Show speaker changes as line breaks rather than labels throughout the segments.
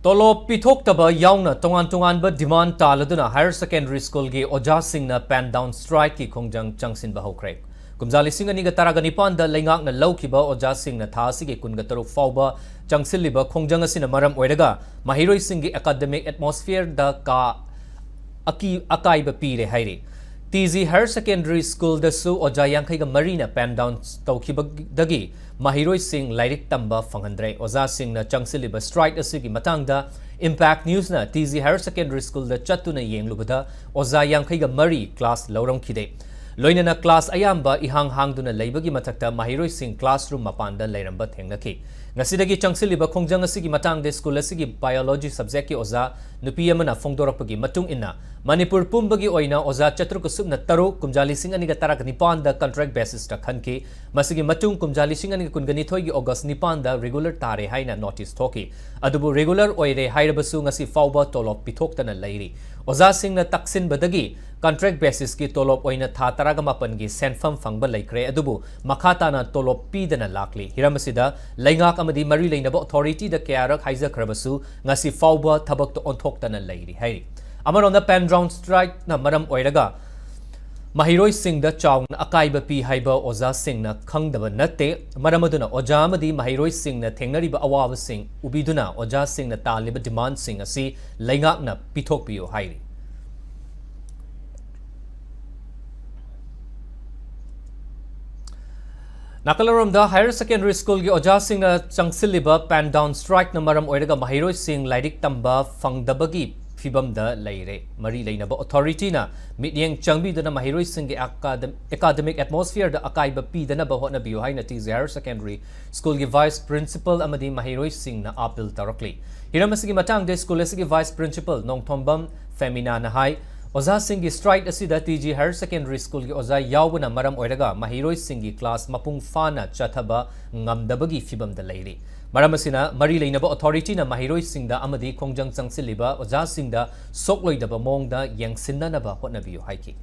Tolop pithokhtaba yauna tongan-tonganba demand taladuna higher secondary school gi ojasingna pan down strike ki khongjang changsinba hokre. Kumjali singani ga taraga nipanda leingakna lawkiba ojasingna thasigi kunga taruk fawba changsilliba khongjang asina maram oiraga mahiroi singi academic atmosphere da ka akaiba pire hairi. TZ Higher Secondary School da su oja yankai ga marina pan down tawkibagdagi mahiroi sing lairik tamba fanghandre oja sing na changsiliba strike asigi matangda Impact News na TZ Higher Secondary School da chatuna yenglubada oja yankai ga mari class lauram khide loinana class ayamba ihang hangduna leibagi mathakta mahiroi sing classroom mapanda lairamba thengnaki ngasidagi changsiliba khongjang asigi matangde school asigi biology subject ki oja nupi amana phongdorapagi matung inna Manipur pumbagi oina oza chatruk subna taru kumjali singani ga tarak nipanda contract basis ta khanki masigi matung kumjali singani kungani thoigi August nipanda regular tare haina notice thoki adubu regular oire hairabasu ngasi fawba tolop pithoktana lairi oza singna taksin badagi contract basis ki tolop oina tha taraga mapan gi senfam fangba laikre adubu makhatana tolop pidana lakli hiramasida laingak amadi mari leinaba authority da kyarak haiza khrabasu ngasi fawba thabak to onthoktana lairi hairi Amar on the pen round strike na maram oiraga Mahiroi Singh da chawng na akaiba pi haiba oza Singh na khangdaba natte maramaduna oja amadi Mahiroi Singh na thengnariba awaba Singh ubiduna oja Singh na taliba demand Singh asi laingak na pithokpiyo hairi Nakalaram da Higher Secondary School gi oja Singh na changsiliba pan down strike na maram oiraga Mahiroi Singh lairik tamba fangdabagi Fibam da laire mari leinaba authority na mityeng changbi dana mahiroi singi academic atmosphere da akaiba pi dana ba hotna biu haina TZ Higher Secondary School gi vice principal amadi mahiroi sing na appeal tarakli hiramasigi matang de school asigi vice principal nongthombam femina na hai oza singi strike asida TZ Higher Secondary School gi oza yawbuna maram oiraga mahiroi singi class mapung fana chathaba ngamdabagi fibam da laire Maramasina mari leinaba authority na mahiroi singda amadi khongjang changsiliba oja singda sokloidaba mongda yangsinnanaba hotnabiyo haiki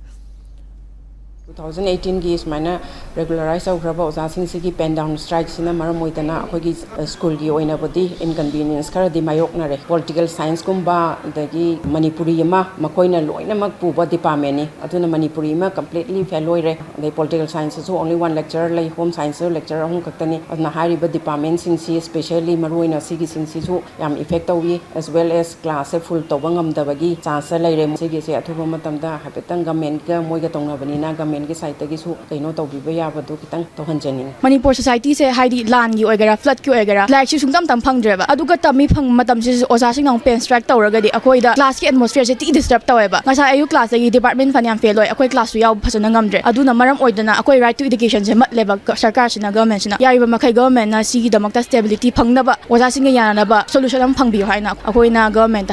2018 gi ismaina regularize awgraba oja sing sigi pen down strike sina maramoitana akogi school gi oina bodi inconvenience kara di mayok na re political science kumba dagi Manipuri ma makoina loina mak puba department ni aduna Manipuri ma completely failoi re the political science so only one lecturer lai home science lecturer hum kaktani adna hariba department sing si especially maroina sigi sing si so yam effect awi as well as class full tobangam dabagi chance lai re sigi se athuba matamda habetang government ga moiga tongna bani na government
Manipur society se haidi land gi oigara flood ki oigara like chi sungtam tam phangdreba aduga tami phang matam se oja sing nang pen strike tawraga di akoi da class ki atmosphere se ti disturb taweba ngasa ayu class gi department fanyam fail oi akoi class su yaw phasana ngamdre aduna maram oidana akoi right to education se mat leba sarkar sina government sina yariba makai government na si gi damakta stability phangnaba oja sing ya na ba solution am phangbi haina akoi na government